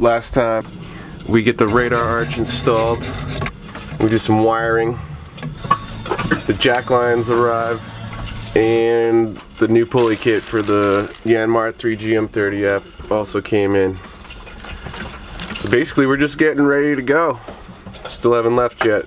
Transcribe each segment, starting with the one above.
last time. We get the radar arch installed. We do some wiring. The jack lines arrive. And the new pulley kit for the Yanmar 3GM30F also came in. So basically we're just getting ready to go. Still haven't left yet.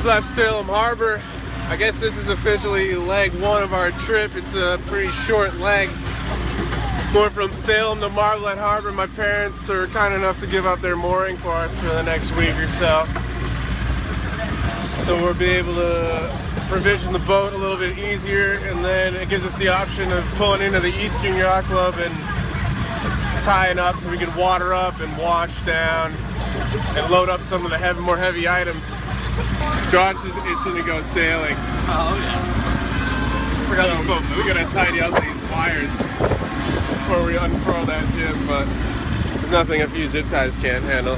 Left Salem Harbor. I guess this is officially leg one of our trip. It's a pretty short leg. Going from Salem to Marblehead Harbor. My parents are kind enough to give up their mooring for us for the next week or so. So we'll be able to provision the boat a little bit easier, and then it gives us the option of pulling into the Eastern Yacht Club and tying up so we can water up and wash down and load up some of the more heavy items. Josh is itching to go sailing. Oh yeah. Forgot this boat moves. We're gonna tidy up these wires before we unfurl that jib, but there's nothing a few zip ties can't handle.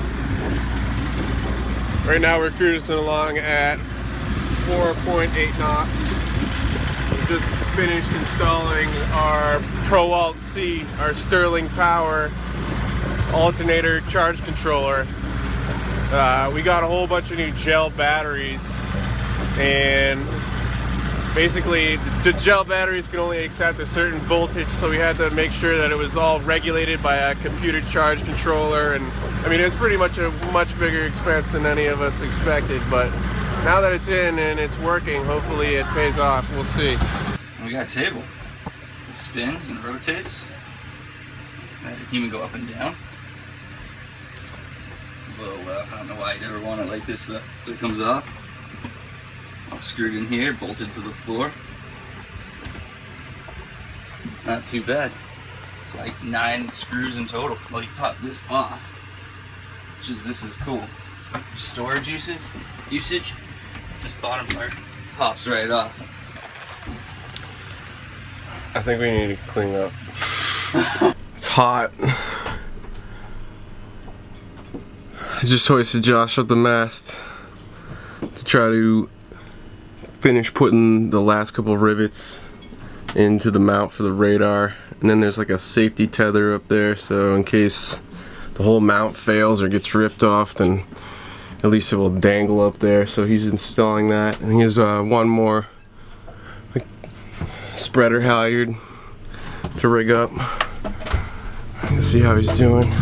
Right now we're cruising along at 4.8 knots. We just finished installing our Pro Alt C, our Sterling Power alternator charge controller. We got a whole bunch of new gel batteries, and basically the gel batteries can only accept a certain voltage, so we had to make sure that it was all regulated by a computer charge controller. And I mean, it's pretty much a much bigger expense than any of us expected, but now that it's in and it's working, hopefully it pays off. We'll see. We got a table. It spins and rotates. It can even go up and down. There's a little, I don't know why you'd ever want it like this though. So it comes off. All screwed in here, bolted to the floor. Not too bad. It's like 9 screws in total. Well, you pop this off, this is cool. Storage usage, this bottom part pops right off. I think we need to clean up. It's hot. I just hoisted Josh up the mast to try to finish putting the last couple of rivets into the mount for the radar, and then there's like a safety tether up there, so in case the whole mount fails or gets ripped off, then at least it will dangle up there. So he's installing that, and he has one more like spreader halyard to rig up. Let's see how he's doing.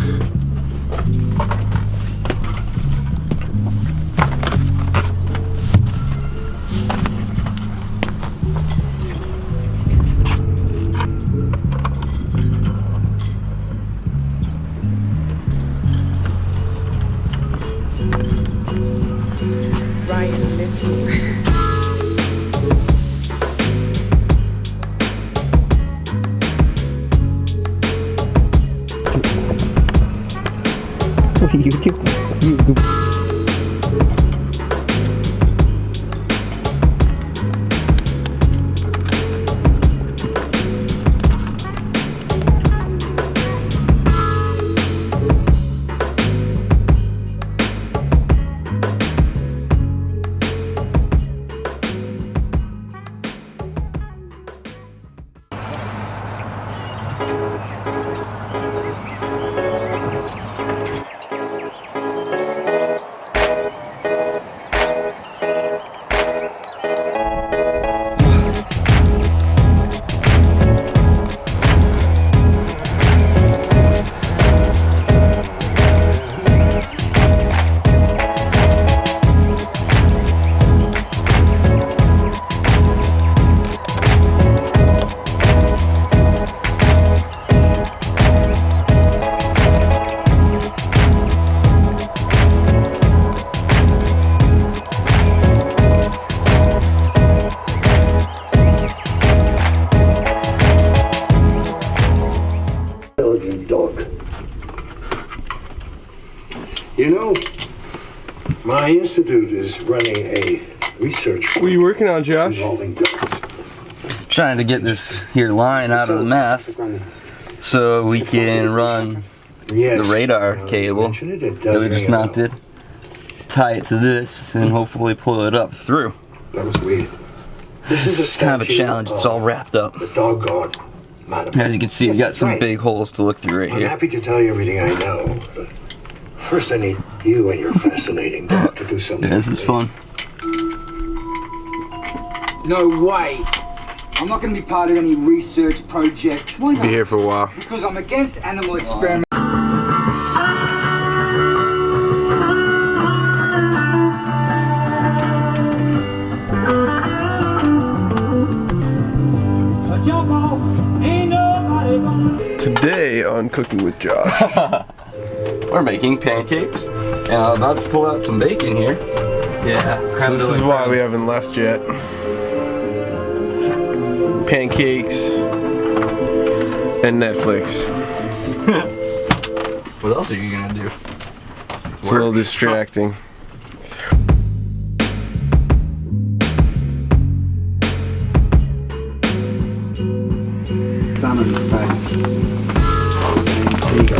You know, my institute is running a research. What are you working on, Josh? Involving dogs. Trying to get this here line out of the mast so we can run the radar cable that we just mounted, tie it to this, and hopefully pull it up through. That was weird. This is kind of a challenge. It's all wrapped up. The dog god. As you can see, we got some big holes to look through right I'm here. happy to tell you everything I know, but first I need you and your fascinating dog to do something. This is fun. No way. I'm not going to be part of any research project. Why not? Be here for a while. Because I'm against animal experiments. Today on Cooking with Josh. We're making pancakes, and I'm about to pull out some bacon here. Yeah. So this is why we haven't left yet. Pancakes and Netflix. What else are you gonna do? It's a little distracting. Salmon. There you go.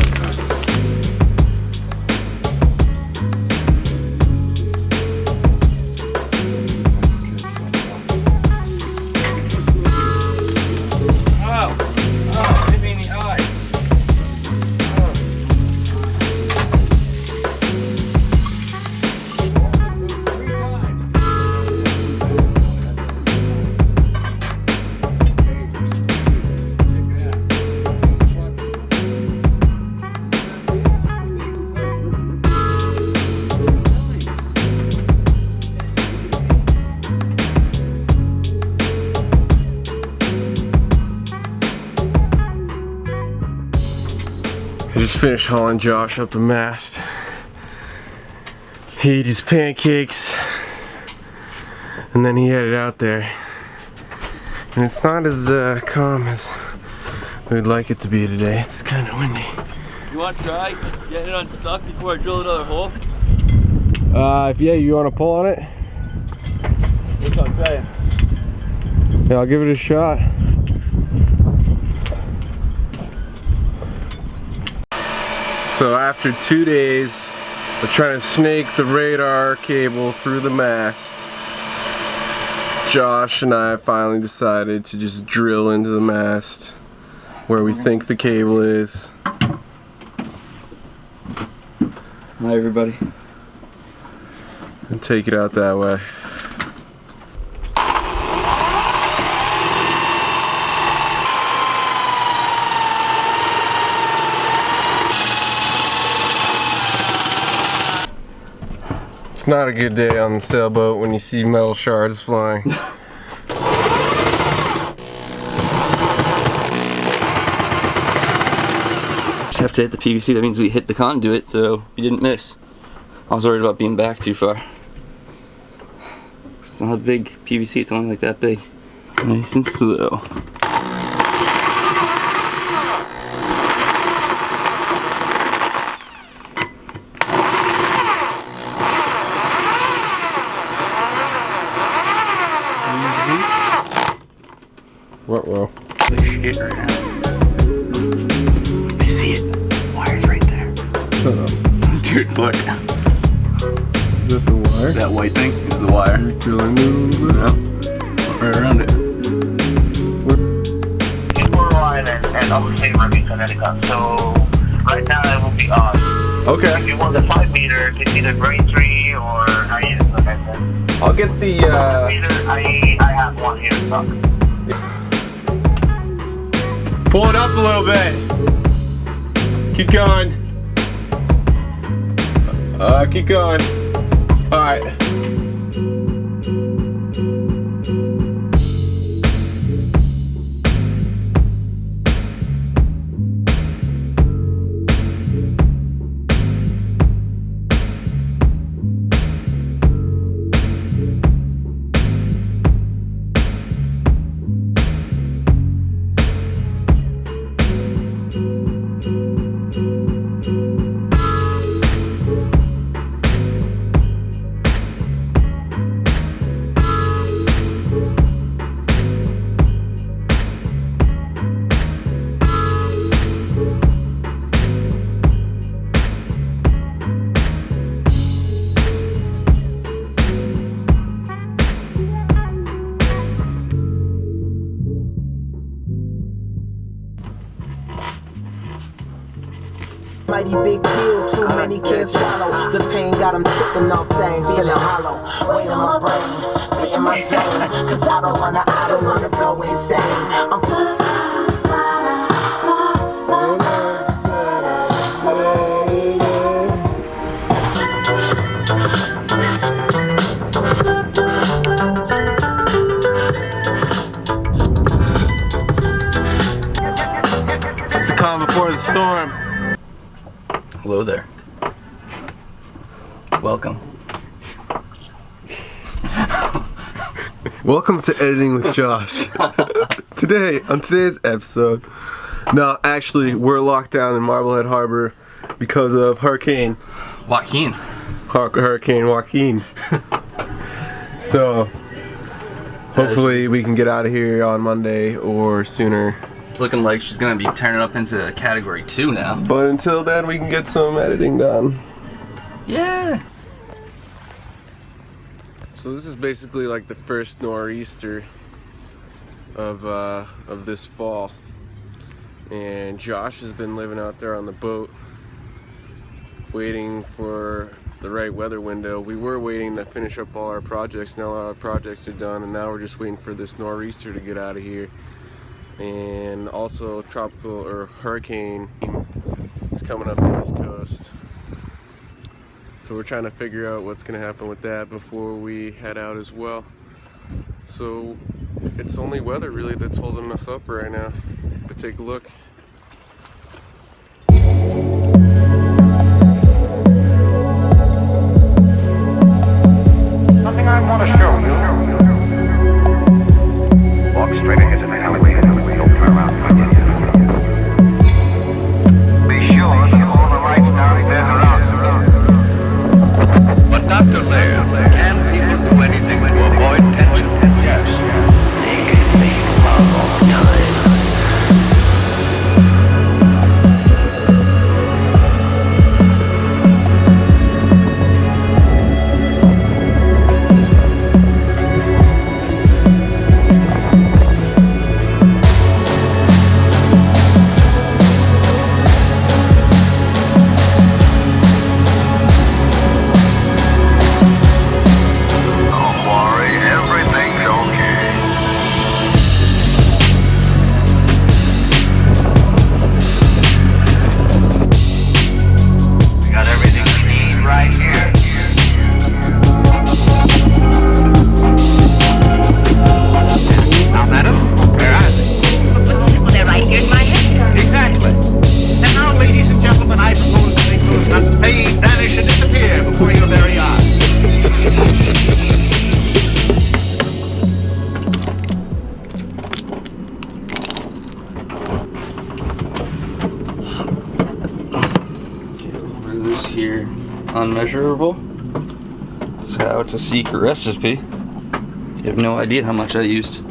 I just finished hauling Josh up the mast. He ate his pancakes and then he headed out there. And it's not as calm as we'd like it to be today. It's kind of windy. You want to try getting it unstuck before I drill another hole? If you want to pull on it? That's what I'm saying. Yeah, I'll give it a shot. So after 2 days of trying to snake the radar cable through the mast, Josh and I finally decided to just drill into the mast where we think the cable is. Hi everybody. And take it out that way. It's not a good day on the sailboat when you see metal shards flying. Just have to hit the PVC, that means we hit the conduit, so we didn't miss. I was worried about being back too far. It's not a big PVC, it's only like that big. Nice and slow. Whoa. Shit right now. I see it. Wire's right there. Shut up. Dude, look. Is that the wire? That white thing is the wire. You're drilling it a little bit? Yeah. Right around it. Coral Island and Raymarine, Connecticut. So right now it will be on. Okay. If you want the 5 meter, it's either Braintree or Hailyard. I'll get the Meter, I have one here in stock. pull it up a little bit. Keep going. Keep going. Alright. Mighty big deal, too many can't swallow. The pain got them tripping off things, feeling hollow. Weight on my brain, spitting my zane. Cause I don't wanna go insane. I'm It's the calm before the storm. Hello there. Welcome. Welcome to Editing with Josh. On today's episode, no, actually, we're locked down in Marblehead Harbor because of Hurricane Joaquin. Hurricane Joaquin. So, hopefully we can get out of here on Monday or sooner. It's looking like she's gonna be turning up into category 2 now. But until then, we can get some editing done. Yeah. So this is basically like the first NorEaster of this fall, and Josh has been living out there on the boat, waiting for the right weather window. We were waiting to finish up all our projects. Now all our projects are done, and now we're just waiting for this NorEaster to get out of here. And also tropical or hurricane is coming up the East Coast. So we're trying to figure out what's going to happen with that before we head out as well. So it's only weather really that's holding us up right now. But take a look. Something I want to show you. Walk straight ahead to the alleyway. Don't turn around. Be sure that all the lights down there are out. But Dr. Laird, can people do anything to avoid tension? Yes. They can make love all the time. unmeasurable. That's how it's a secret recipe. You have no idea how much I used.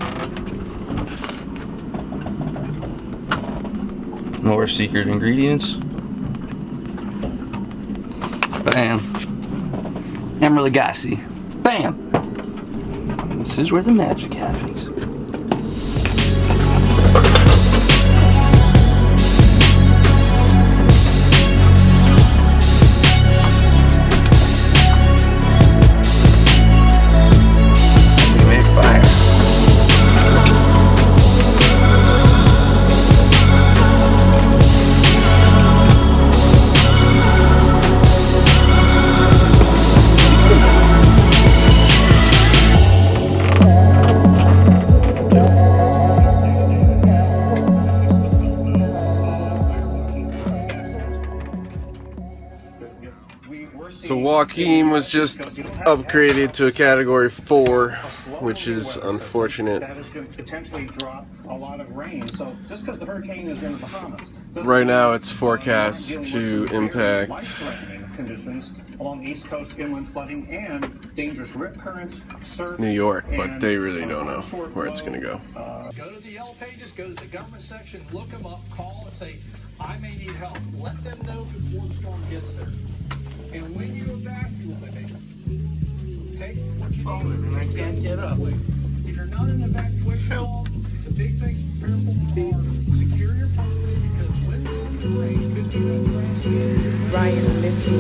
More secret ingredients. Bam. Emerald Lagasse. Bam. This is where the magic happens. So Joaquin was just upgraded to a category 4, which is unfortunate. That is going to potentially drop a lot of rain. So just because the hurricane is in the Bahamas, Right now it's forecast to impact conditions along the East Coast, inland flooding, and dangerous rip currents, surf, New York, but they really don't know where it's going to go. Go to the yellow pages, go to the government section, look them up, call and say, I may need help. Let them know before the storm gets there. And when you evacuate, take what you need. And I can't get up. If you're not in an evacuation hall, the big things to prepare for are secure your property, because when the rain could be Ryan and Mitzi.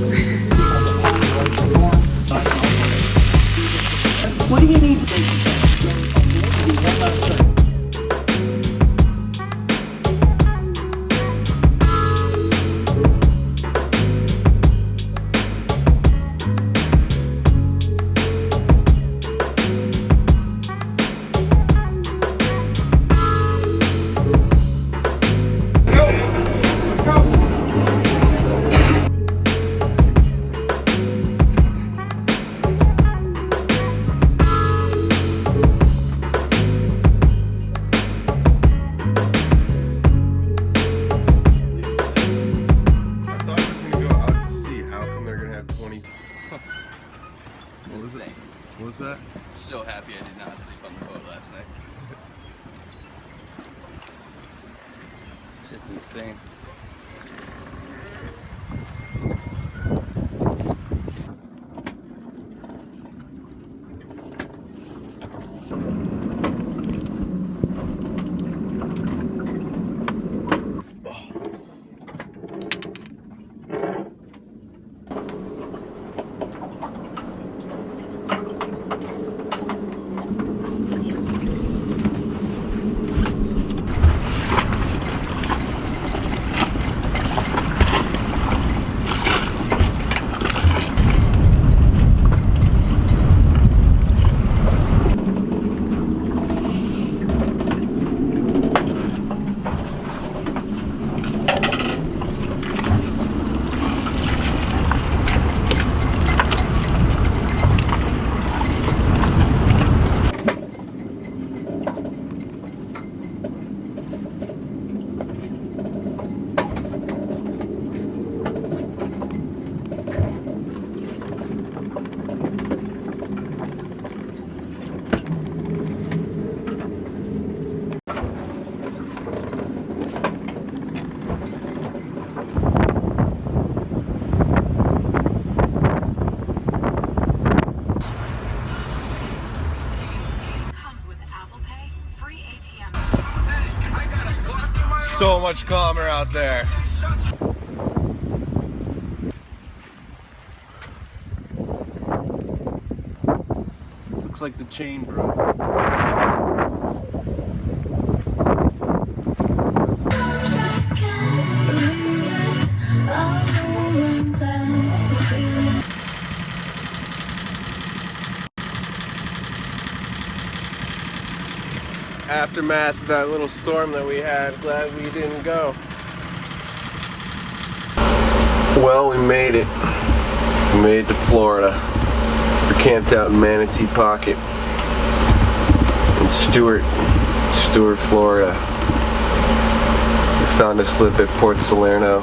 What do you need? What was that? So happy I did not sleep on the boat last night. Shit's insane. So much calmer out there. Looks like the chain broke. Aftermath of that little storm that we had. Glad we didn't go. Well, we made it. We made it to Florida. We're camped out in Manatee Pocket in Stuart, Florida. We found a slip at Port Salerno,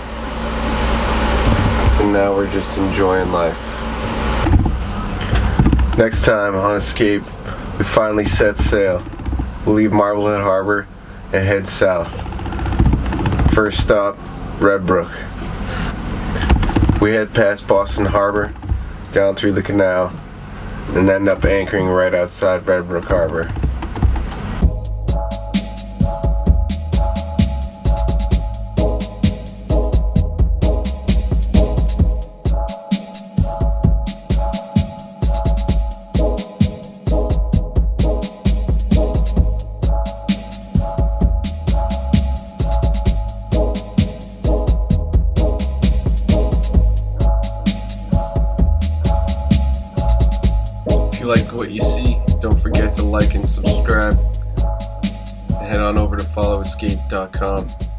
and now we're just enjoying life. Next time on Escape, we finally set sail. We'll leave Marblehead Harbor and head south. First stop, Red Brook. We head past Boston Harbor, down through the canal, and end up anchoring right outside Red Brook Harbor. If you like what you see, don't forget to like and subscribe. And head on over to followescape.com.